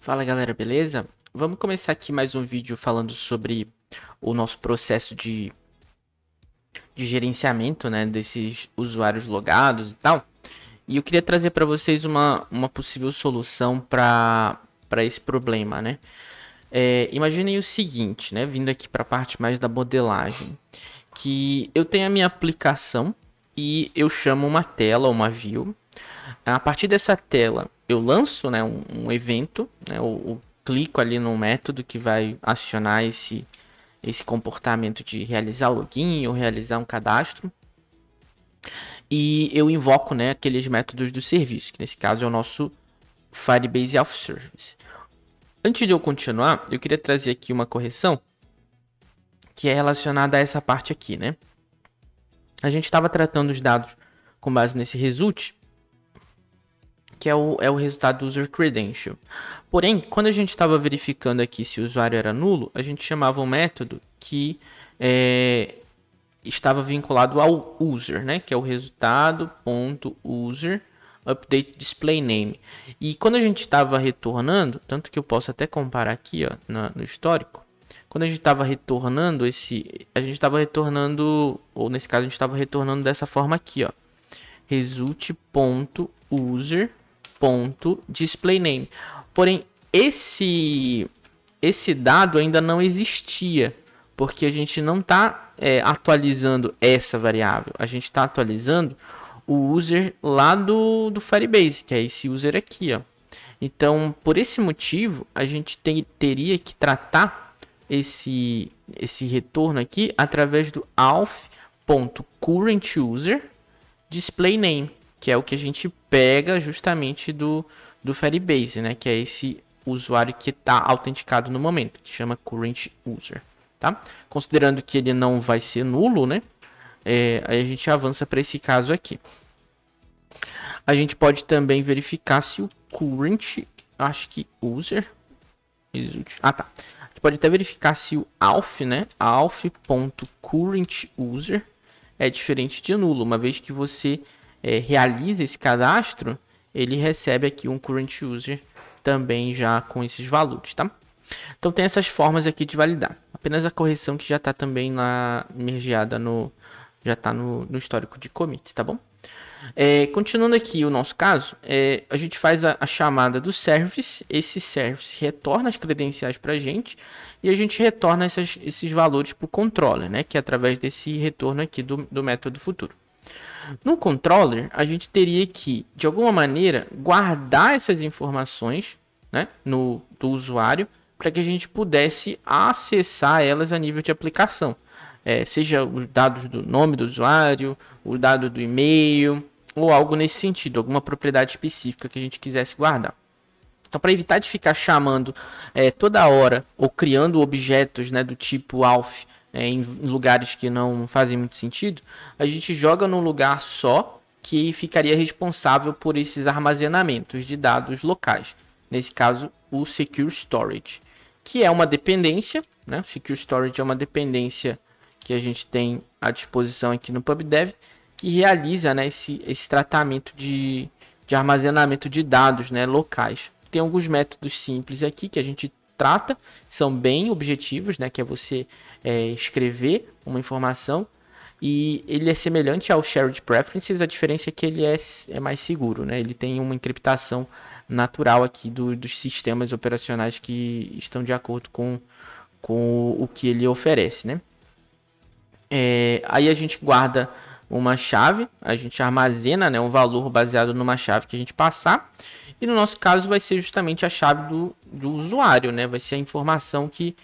Fala galera, beleza? Vamos começar aqui mais um vídeo falando sobre o nosso processo de gerenciamento, né, desses usuários logados e tal. E eu queria trazer para vocês uma possível solução para esse problema, né? Imaginem o seguinte, né, vindo aqui para a parte mais da modelagem, que eu tenho a minha aplicação e eu chamo uma tela, uma view. A partir dessa tela, eu lanço, né, um evento, né, eu clico ali no método que vai acionar esse comportamento de realizar login ou realizar um cadastro. E eu invoco, né, aqueles métodos do serviço, que nesse caso é o nosso Firebase Auth Service. Antes de eu continuar, eu queria trazer aqui uma correção que é relacionada a essa parte aqui, né? A gente estava tratando os dados com base nesse result, que é o resultado do user credential. Porém, quando a gente estava verificando aqui se o usuário era nulo, a gente chamava um método que estava vinculado ao user, né? Que é o resultado.user update display name. E quando a gente estava retornando, tanto que eu posso até comparar aqui, ó, no histórico, quando a gente estava retornando a gente estava retornando, ou nesse caso a gente estava retornando dessa forma aqui, ó, result.user.displayName. Porém, esse dado ainda não existia, porque a gente não está atualizando essa variável, a gente está atualizando o user lá do Firebase, que é esse user aqui, ó. Então, por esse motivo, a gente teria que tratar esse retorno aqui através do auth.currentUser display name, que é o que a gente pega justamente do Firebase, né? Que é esse usuário que está autenticado no momento, que chama current user, tá? Considerando que ele não vai ser nulo, né? Aí a gente avança para esse caso aqui. A gente pode também verificar se o current, acho que user, tá. A gente pode até verificar se o auth, né? auth.currentUser é diferente de nulo, uma vez que você realiza esse cadastro, ele recebe aqui um current user também já com esses valores, tá? Então tem essas formas aqui de validar. Apenas a correção que já está também lá mergeada já está no histórico de commits, tá bom? Continuando aqui o nosso caso, a gente faz a chamada do service, esse service retorna as credenciais para a gente e a gente retorna esses valores para o controller, né, que é através desse retorno aqui do método futuro. No controller, a gente teria que, de alguma maneira, guardar essas informações, né, do usuário para que a gente pudesse acessar elas a nível de aplicação. Seja os dados do nome do usuário, o dado do e-mail, ou algo nesse sentido, alguma propriedade específica que a gente quisesse guardar. Então, para evitar de ficar chamando toda hora ou criando objetos, né, do tipo auth em lugares que não fazem muito sentido, a gente joga num lugar só que ficaria responsável por esses armazenamentos de dados locais. Nesse caso, o Secure Storage, que é uma dependência, né? O Secure Storage é uma dependência que a gente tem à disposição aqui no PubDev, que realiza, né, esse tratamento de armazenamento de dados, né, locais. Tem alguns métodos simples aqui que a gente trata, são bem objetivos, né, que é você escrever uma informação e ele é semelhante ao Shared Preferences, a diferença é que ele é mais seguro, né, ele tem uma encriptação natural aqui dos sistemas operacionais que estão de acordo com o que ele oferece, né. Aí a gente guarda uma chave, a gente armazena, né, um valor baseado numa chave que a gente passar, e no nosso caso vai ser justamente a chave do usuário, né, vai ser a informação que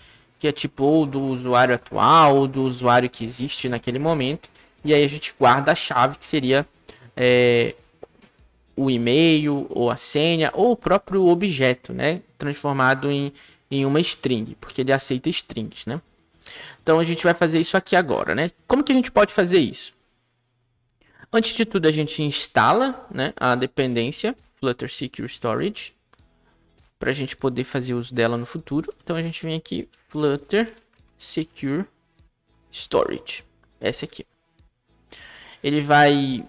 é tipo ou do usuário atual ou do usuário que existe naquele momento, e aí a gente guarda a chave que seria o e-mail ou a senha ou o próprio objeto, né, transformado em uma string, porque ele aceita strings, né. Então a gente vai fazer isso aqui agora, né? Como que a gente pode fazer isso? Antes de tudo, a gente instala, né, a dependência Flutter Secure Storage para a gente poder fazer uso dela no futuro. Então a gente vem aqui Flutter Secure Storage, essa aqui. Ele vai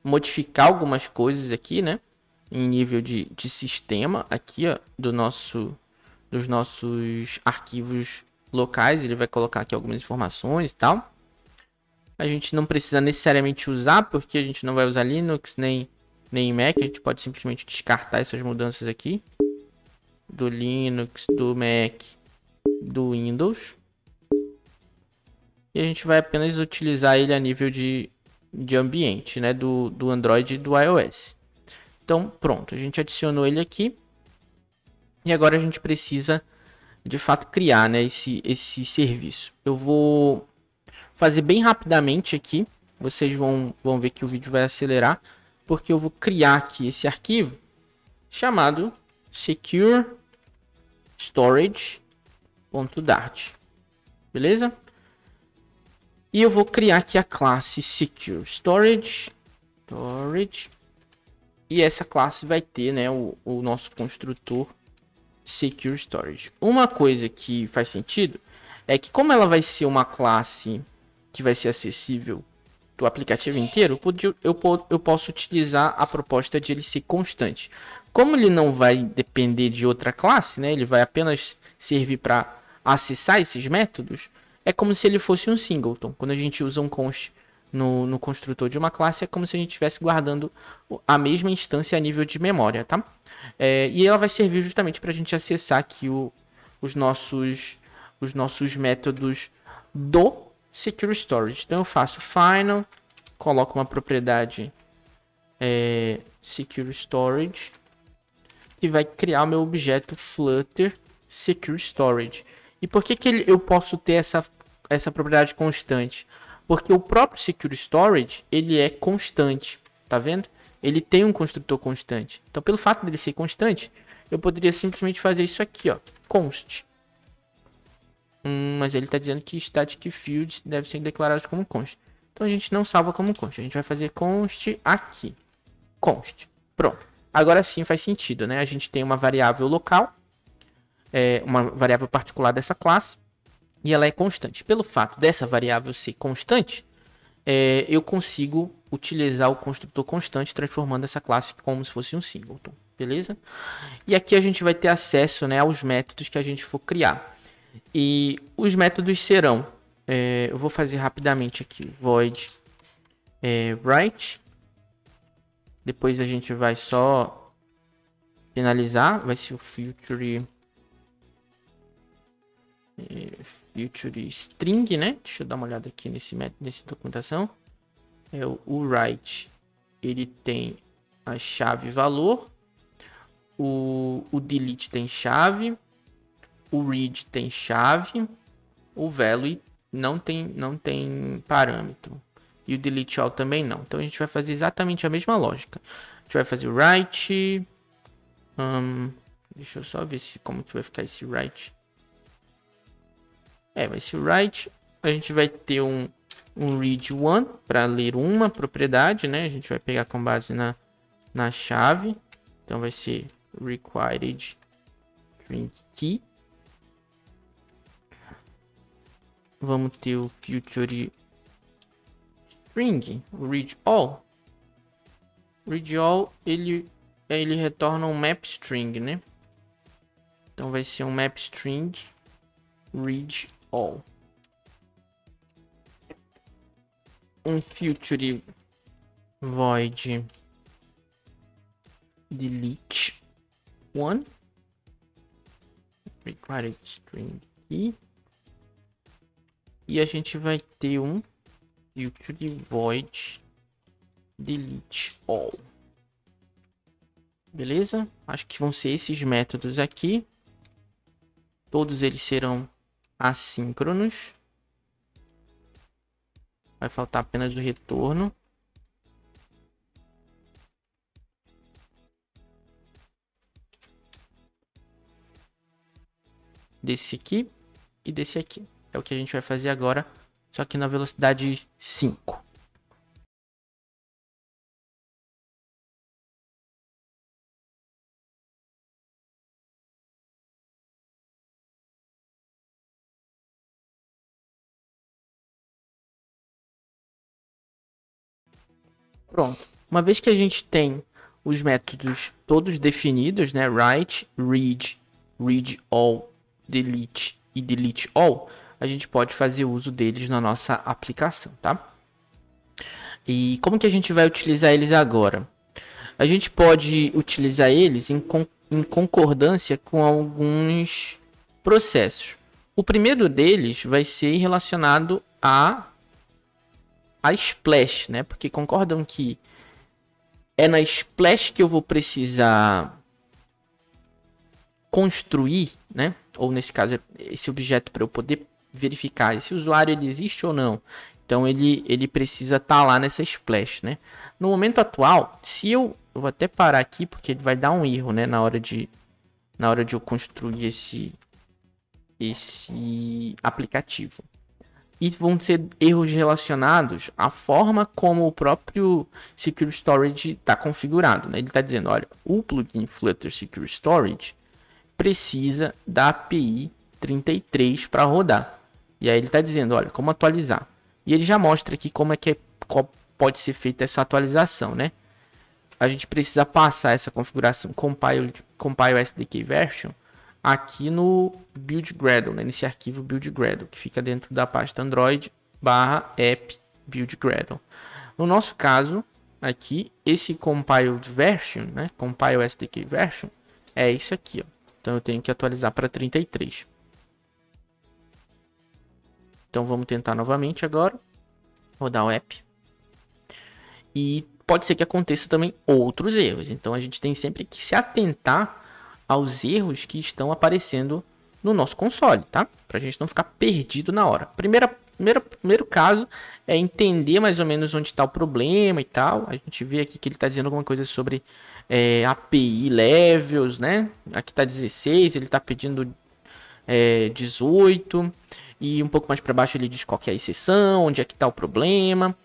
modificar algumas coisas aqui, né? em nível de sistema aqui, ó, dos nossos arquivos locais. Ele vai colocar aqui algumas informações e tal. A gente não precisa necessariamente usar, porque a gente não vai usar Linux nem Mac. A gente pode simplesmente descartar essas mudanças aqui. Do Linux, do Mac, do Windows. E a gente vai apenas utilizar ele a nível de ambiente, né? Do Android e do iOS. Então, pronto. A gente adicionou ele aqui. E agora a gente precisa, de fato, criar, né, esse serviço. Eu vou fazer bem rapidamente aqui. Vocês vão ver que o vídeo vai acelerar. Porque eu vou criar aqui esse arquivo chamado Secure Storage.dart. Beleza? E eu vou criar aqui a classe Secure Storage. E essa classe vai ter, né, o nosso construtor Secure Storage. Uma coisa que faz sentido é que, como ela vai ser uma classe que vai ser acessível do aplicativo inteiro, eu posso utilizar a proposta de ele ser constante. Como ele não vai depender de outra classe, né, ele vai apenas servir para acessar esses métodos, é como se ele fosse um singleton. Quando a gente usa um const no construtor de uma classe, é como se a gente estivesse guardando a mesma instância a nível de memória, tá? E ela vai servir justamente para a gente acessar aqui os nossos métodos do Secure Storage. Então eu faço final, coloco uma propriedade Secure Storage, que vai criar o meu objeto Flutter Secure Storage. E por que eu posso ter essa propriedade constante? Porque o próprio Secure Storage, ele é constante, tá vendo? Ele tem um construtor constante. Então, pelo fato dele ser constante, eu poderia simplesmente fazer isso aqui, ó, const. Mas ele está dizendo que static fields devem ser declarados como const. Então a gente não salva como const. A gente vai fazer const aqui. Const. Pronto. Agora sim faz sentido, né? A gente tem uma variável local, uma variável particular dessa classe, e ela é constante. Pelo fato dessa variável ser constante, eu consigo utilizar o construtor constante, transformando essa classe como se fosse um singleton. Beleza? E aqui a gente vai ter acesso, né, aos métodos que a gente for criar. E os métodos serão, eu vou fazer rapidamente aqui, void write. Depois a gente vai só finalizar, vai ser o future string, né? Deixa eu dar uma olhada aqui nesse documentação. O write, ele tem a chave valor, o delete tem chave, o read tem chave, o value não tem parâmetro. E o delete all também não. Então a gente vai fazer exatamente a mesma lógica. A gente vai fazer o write. Deixa eu só ver como que vai ficar esse write. Vai ser o write. A gente vai ter um read one para ler uma propriedade, né? A gente vai pegar com base na chave. Então vai ser required string key. Vamos ter o future string, o read all. Read all, ele retorna um map string, né? Então vai ser um map string read all. Um future void delete one, required string key. E a gente vai ter um future void delete all. Beleza? Acho que vão ser esses métodos aqui. Todos eles serão assíncronos. Vai faltar apenas o retorno. Desse aqui e desse aqui. É o que a gente vai fazer agora, só que na velocidade 5. Pronto. Uma vez que a gente tem os métodos todos definidos, né? Write, read, read all, delete e delete all, a gente pode fazer uso deles na nossa aplicação, tá? E como que a gente vai utilizar eles agora? A gente pode utilizar eles em concordância com alguns processos. O primeiro deles vai ser relacionado a Splash, né? Porque concordam que é na Splash que eu vou precisar construir, né? Ou nesse caso, esse objeto para eu poder verificar se o usuário ele existe ou não. Então ele precisa estar lá nessa Splash, né? No momento atual, se eu vou até parar aqui porque ele vai dar um erro, né? Na hora de eu construir esse aplicativo. E vão ser erros relacionados à forma como o próprio Secure Storage está configurado, né? Ele está dizendo, olha, o plugin Flutter Secure Storage precisa da API 33 para rodar. E aí ele está dizendo, olha, como atualizar. E ele já mostra aqui como pode ser feita essa atualização, né? A gente precisa passar essa configuração compile SDK version aqui no build Gradle, né? Nesse arquivo build Gradle, que fica dentro da pasta Android /app build Gradle. No nosso caso, aqui, esse compiled version, né? Compile SDK version, é isso aqui, ó. Então eu tenho que atualizar para 33. Então vamos tentar novamente agora. Rodar o app. E pode ser que aconteça também outros erros. Então a gente tem sempre que se atentar aos erros que estão aparecendo no nosso console, tá? Para a gente não ficar perdido na hora. Primeiro caso é entender mais ou menos onde está o problema e tal. A gente vê aqui que ele está dizendo alguma coisa sobre API levels, né? Aqui está 16, ele está pedindo 18. E um pouco mais para baixo ele diz qual que é a exceção, onde é que está o problema.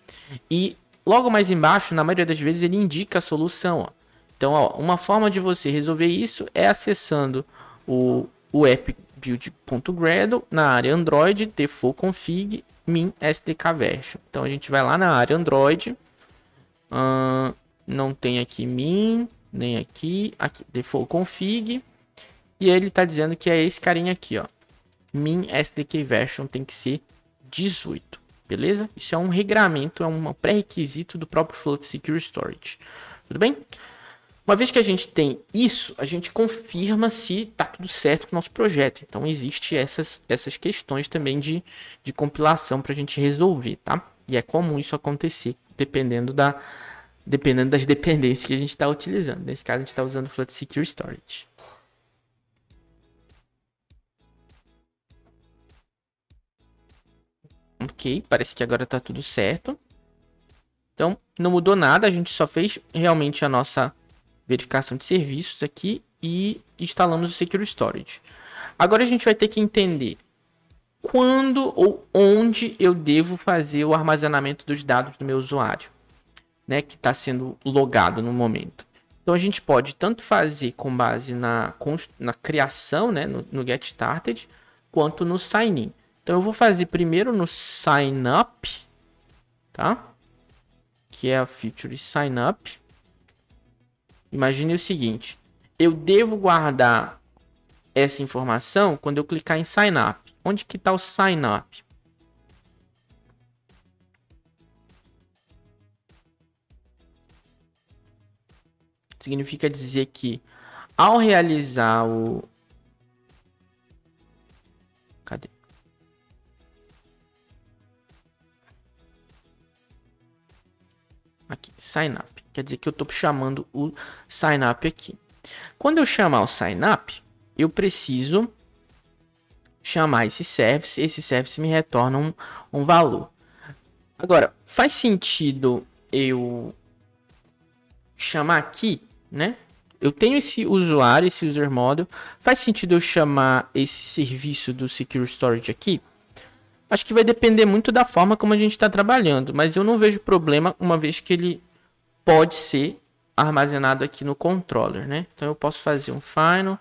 E logo mais embaixo, na maioria das vezes, ele indica a solução. Ó. Então, ó, uma forma de você resolver isso é acessando o app build.gradle na área Android, default config min SDK version. Então, a gente vai lá na área Android. Não tem aqui min, nem aqui default config. E ele está dizendo que é esse carinha aqui, ó. Min SDK version tem que ser 18. Beleza? Isso é um regramento, é um pré-requisito do próprio Flutter Secure Storage. Tudo bem? Uma vez que a gente tem isso, a gente confirma se está tudo certo com o nosso projeto. Então, existem essas questões também de compilação para a gente resolver, tá? E é comum isso acontecer, dependendo das dependências que a gente está utilizando. Nesse caso, a gente está usando o Flutter Secure Storage. Ok, parece que agora está tudo certo. Então, não mudou nada, a gente só fez realmente a nossa verificação de serviços aqui e instalamos o Secure Storage. Agora a gente vai ter que entender quando ou onde eu devo fazer o armazenamento dos dados do meu usuário, né, que está sendo logado no momento. Então, a gente pode tanto fazer com base na criação, né, no Get Started, quanto no Sign In. Então, eu vou fazer primeiro no Sign Up, tá? Que é a feature Sign Up. Imagine o seguinte, eu devo guardar essa informação quando eu clicar em Sign Up. Onde que está o Sign Up? Significa dizer que ao realizar o... Cadê? Aqui, sign up. Quer dizer que eu estou chamando o sign up aqui. Quando eu chamar o sign up, eu preciso chamar esse service me retorna um valor. Agora, faz sentido eu chamar aqui, né? Eu tenho esse usuário, esse user model. Faz sentido eu chamar esse serviço do Secure Storage aqui? Acho que vai depender muito da forma como a gente está trabalhando, mas eu não vejo problema uma vez que ele pode ser armazenado aqui no controller, né? Então eu posso fazer um final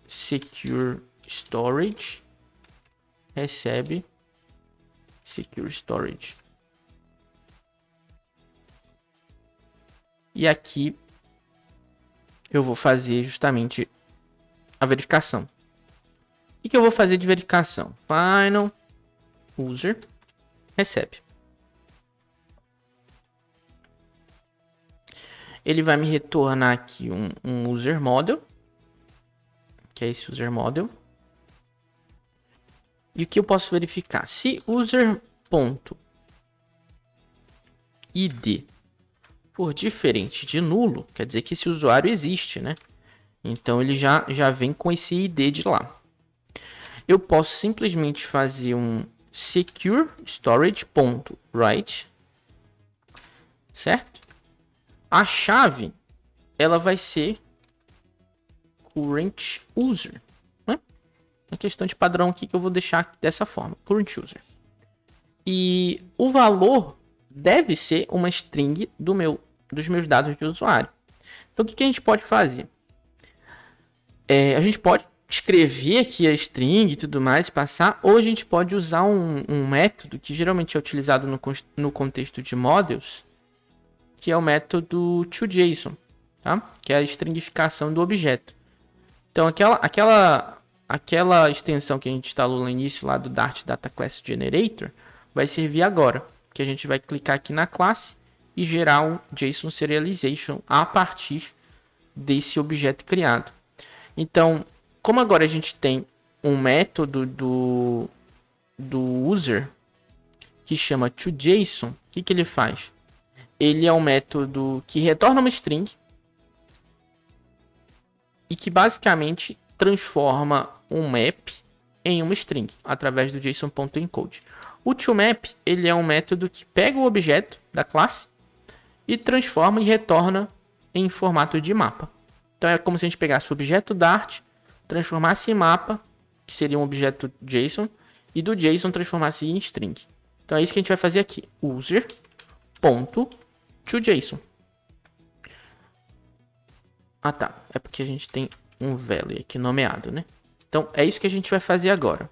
Secure Storage recebe Secure Storage E aqui eu vou fazer justamente a verificação. O que eu vou fazer de verificação? Final user recebe. Ele vai me retornar aqui um user model, que é esse user model. E o que eu posso verificar? Se user.id for diferente de nulo, quer dizer que esse usuário existe, né? Então ele já vem com esse ID de lá. Eu posso simplesmente fazer um secure storage.write, certo? A chave ela vai ser current user, né? Uma questão de padrão aqui que eu vou deixar dessa forma, current user. E o valor deve ser uma string dos meus dados de usuário. Então o que a gente pode fazer? A gente pode escrever aqui a string e tudo mais, passar, ou a gente pode usar um método que geralmente é utilizado no contexto de models, que é o método toJSON, tá? Que é a stringificação do objeto. Então aquela extensão que a gente instalou no início lá do Dart Data Class Generator vai servir agora, que a gente vai clicar aqui na classe e gerar um JSON Serialization a partir desse objeto criado. Então, como agora a gente tem um método do user que chama toJSON, o que ele faz? Ele é um método que retorna uma string e que basicamente transforma um map em uma string através do JSON.encode. O toMap ele é um método que pega o objeto da classe e transforma e retorna em formato de mapa. Então é como se a gente pegasse o objeto Dart, transformasse em mapa, que seria um objeto JSON, e do JSON transformasse em string. Então é isso que a gente vai fazer aqui. User.toJSON. Ah tá, é porque a gente tem um value aqui nomeado, né? Então é isso que a gente vai fazer agora.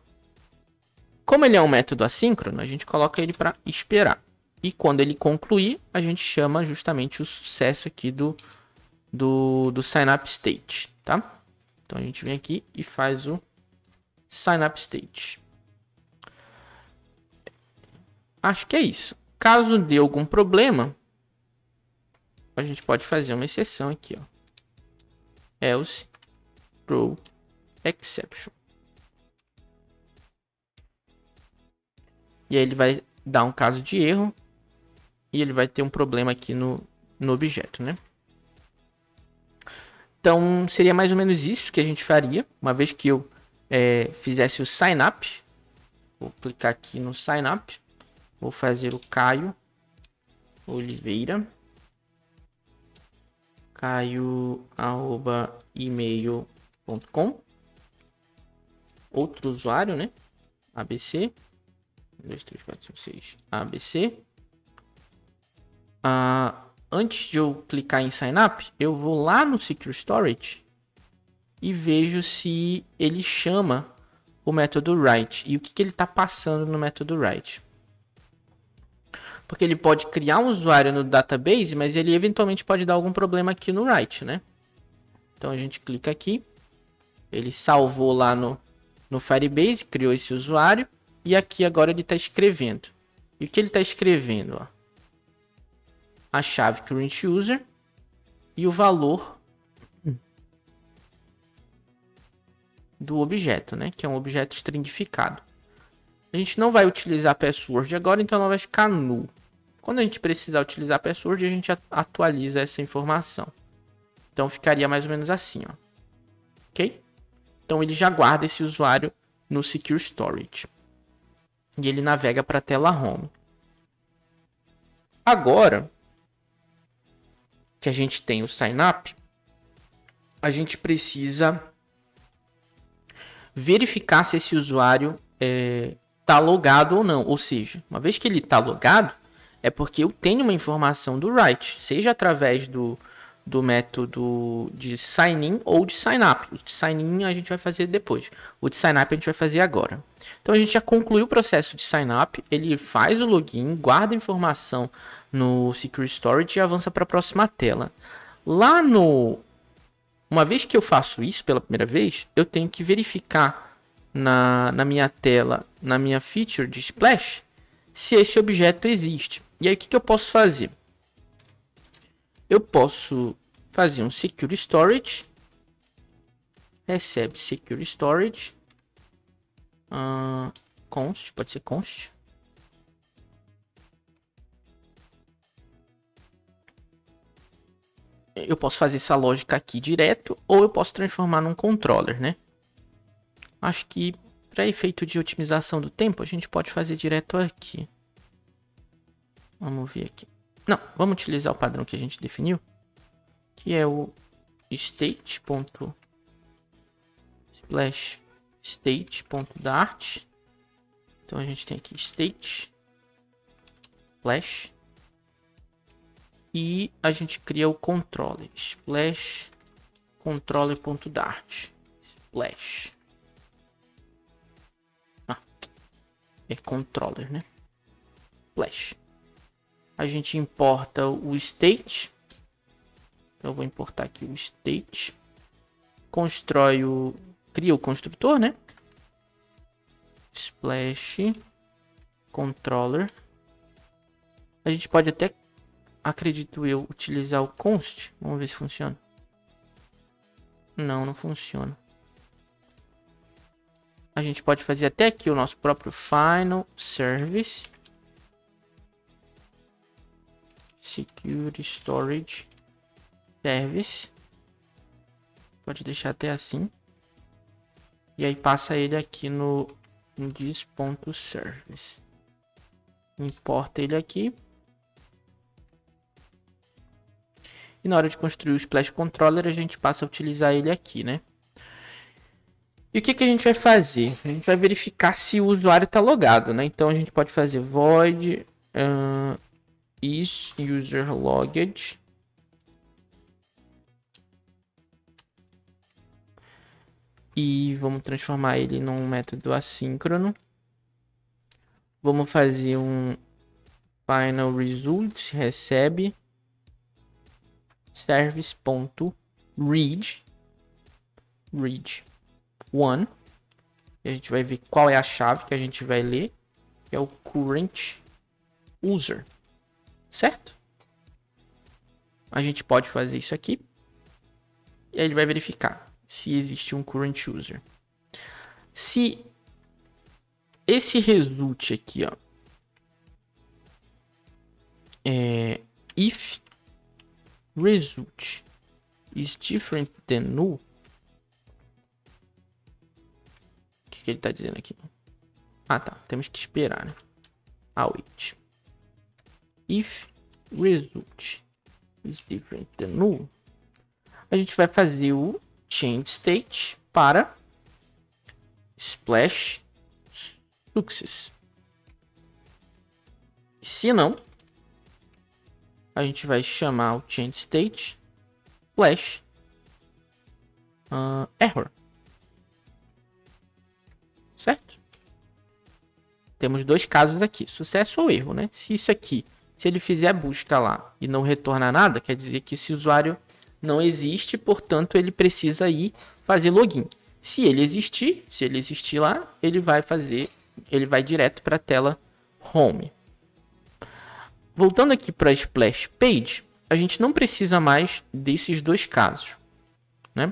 Como ele é um método assíncrono, a gente coloca ele para esperar. E quando ele concluir, a gente chama justamente o sucesso aqui do signup state, tá? Então a gente vem aqui e faz o signup state. Acho que é isso. Caso dê algum problema, a gente pode fazer uma exceção aqui, ó. Else throw exception. E aí ele vai dar um caso de erro e ele vai ter um problema aqui no objeto, né? Então seria mais ou menos isso que a gente faria, uma vez que eu fizesse o signup. Vou clicar aqui no signup, vou fazer o Caio Oliveira, caio@email.com, outro usuário, né? ABC 1, 2, 3, 4, 5, 6 ABC. Antes de eu clicar em sign up, eu vou lá no Secure Storage e vejo se ele chama o método write e o que ele está passando no método write. Porque ele pode criar um usuário no database, mas ele eventualmente pode dar algum problema aqui no write, né? Então a gente clica aqui, ele salvou lá no Firebase, criou esse usuário e aqui agora ele está escrevendo. E o que ele está escrevendo? Ó? A chave current user e o valor do objeto, né? Que é um objeto stringificado. A gente não vai utilizar password agora, então ela vai ficar null. Quando a gente precisar utilizar password, a gente atualiza essa informação. Então ficaria mais ou menos assim, ó. Ok? Então ele já guarda esse usuário no Secure Storage. E ele navega para a tela home. Agora que a gente tem o sign up, a gente precisa verificar se esse usuário está logado ou não. Ou seja, uma vez que ele está logado, é porque eu tenho uma informação do write, seja através do método de sign-in ou de sign-up. O de sign-in a gente vai fazer depois. O de sign-up a gente vai fazer agora. Então a gente já concluiu o processo de sign-up, ele faz o login, guarda a informação no Secure Storage e avança para a próxima tela. Lá no... Uma vez que eu faço isso pela primeira vez, eu tenho que verificar na minha tela, na minha feature de Splash, se esse objeto existe. E aí o que eu posso fazer? Eu posso fazer um Secure Storage, recebe Secure Storage, const, pode ser const. Eu posso fazer essa lógica aqui direto, ou eu posso transformar num controller, né? Acho que para efeito de otimização do tempo, a gente pode fazer direto aqui. Vamos ver aqui. Não, vamos utilizar o padrão que a gente definiu, que é o state.splash state.dart. Então a gente tem aqui state splash e a gente cria o controller splash controller.dart splash. É controller, né? Splash. A gente importa o state. Eu vou importar aqui o state. Cria o construtor, né? Splash controller. A gente pode até, acredito eu, utilizar o const. Vamos ver se funciona. Não funciona. A gente pode fazer até aqui o nosso próprio final service. Secure Storage Service. Pode deixar até assim. E aí passa ele aqui no this.service. Importa ele aqui. E na hora de construir o Splash Controller, a gente passa a utilizar ele aqui, né? E o que a gente vai fazer? A gente vai verificar se o usuário está logado, né? Então a gente pode fazer void is user logged. E vamos transformar ele num método assíncrono. Vamos fazer um final result recebe service.read read 1. E a gente vai ver qual é a chave que a gente vai ler, que é o current user. Certo? A gente pode fazer isso aqui. E aí ele vai verificar se existe um current user. Se esse result aqui, ó, if result is different than null. O que ele está dizendo aqui? Ah, tá. Temos que esperar, né? Await. If result is different than null, a gente vai fazer o change state para splash success. Se não, a gente vai chamar o change state splash error. Certo? Temos dois casos aqui, sucesso ou erro, né? Se isso aqui, se ele fizer a busca lá e não retornar nada, quer dizer que esse usuário não existe, portanto ele precisa ir fazer login. Se ele existir lá, ele vai direto para a tela home. Voltando aqui para a splash page, a gente não precisa mais desses dois casos, né?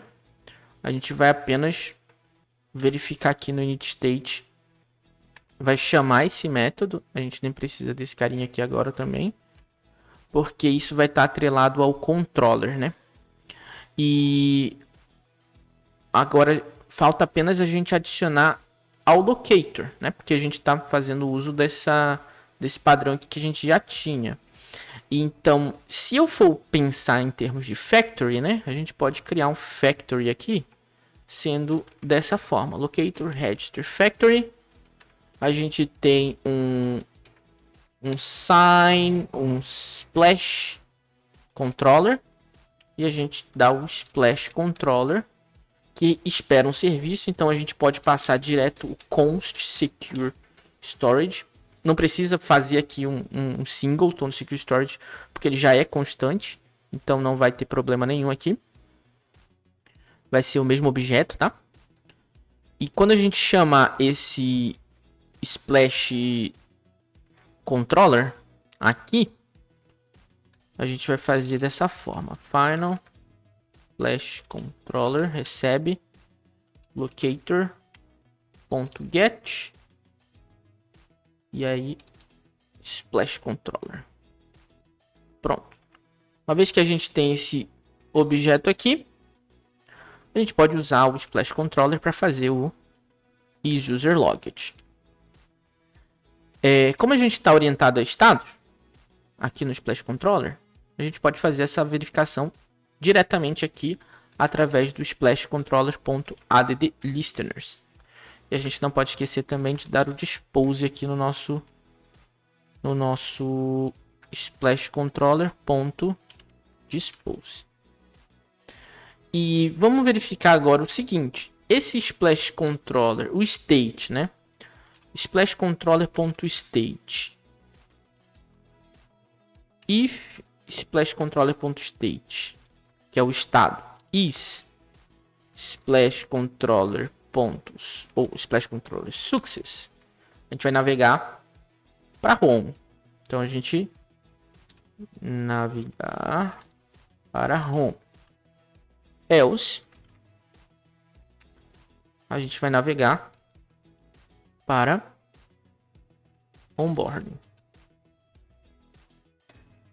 A gente vai apenas verificar aqui no init state, vai chamar esse método. A gente nem precisa desse carinha aqui agora também, porque isso vai estar atrelado ao controller, né? E agora falta apenas a gente adicionar ao locator, né? Porque a gente está fazendo uso desse padrão aqui que a gente já tinha. Então, se eu for pensar em termos de factory, né? A gente pode criar um factory aqui, sendo dessa forma: locator register factory. A gente tem um sign, um splash controller, e a gente dá o splash controller que espera um serviço. Então a gente pode passar direto o const secure storage não precisa fazer aqui um singleton no Secure Storage, porque ele já é constante. Então não vai ter problema nenhum aqui. Vai ser o mesmo objeto, tá? E quando a gente chamar esse Splash Controller aqui, a gente vai fazer dessa forma. Final Splash Controller recebe locator.get e aí Splash Controller. Pronto. Uma vez que a gente tem esse objeto aqui, a gente pode usar o Splash Controller para fazer o isUserLogged. Como a gente está orientado a estados, aqui no Splash Controller, a gente pode fazer essa verificação diretamente aqui através do splashcontroller.addListeners. E a gente não pode esquecer também de dar o dispose aqui no nosso splashcontroller.dispose. E vamos verificar agora o seguinte, esse Splash Controller, o state, né? splashcontroller.state. If splashcontroller.state, que é o estado, is splashcontroller ou splashcontroller success, a gente vai navegar para home. Então a gente navegar para home. Else, a gente vai navegar para onboarding.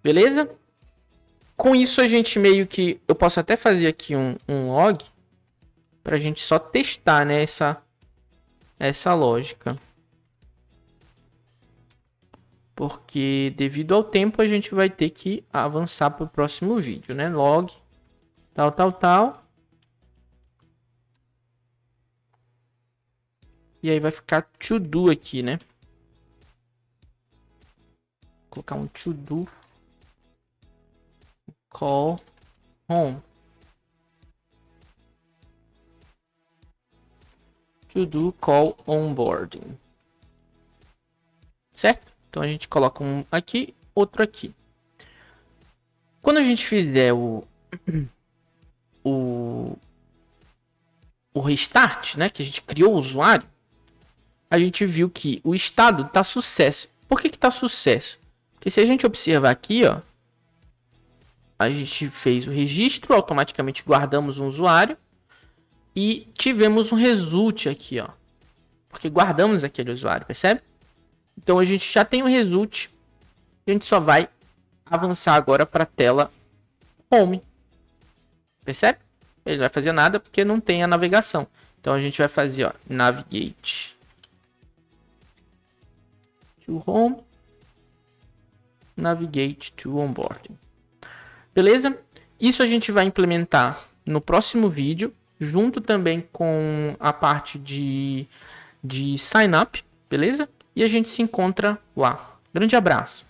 Beleza? Com isso a gente meio que... Eu posso até fazer aqui um log para a gente só testar, né, essa lógica. Porque devido ao tempo a gente vai ter que avançar para o próximo vídeo, né? Log, tal. E aí vai ficar to do aqui, né? Vou colocar um to do call home. To do call onboarding. Certo? Então a gente coloca um aqui, outro aqui. Quando a gente fizer o restart, né, que a gente criou o usuário, a gente viu que o estado tá sucesso. Por que tá sucesso? Porque se a gente observar aqui, ó, a gente fez o registro, automaticamente guardamos um usuário e tivemos um result aqui, ó, porque guardamos aquele usuário, percebe? Então a gente já tem um result, a gente só vai avançar agora para a tela home, percebe? Ele não vai fazer nada porque não tem a navegação. Então a gente vai fazer, ó, navigate to home, navigate to onboarding. Beleza? Isso a gente vai implementar no próximo vídeo, junto também com a parte de sign up, beleza? E a gente se encontra lá. Grande abraço!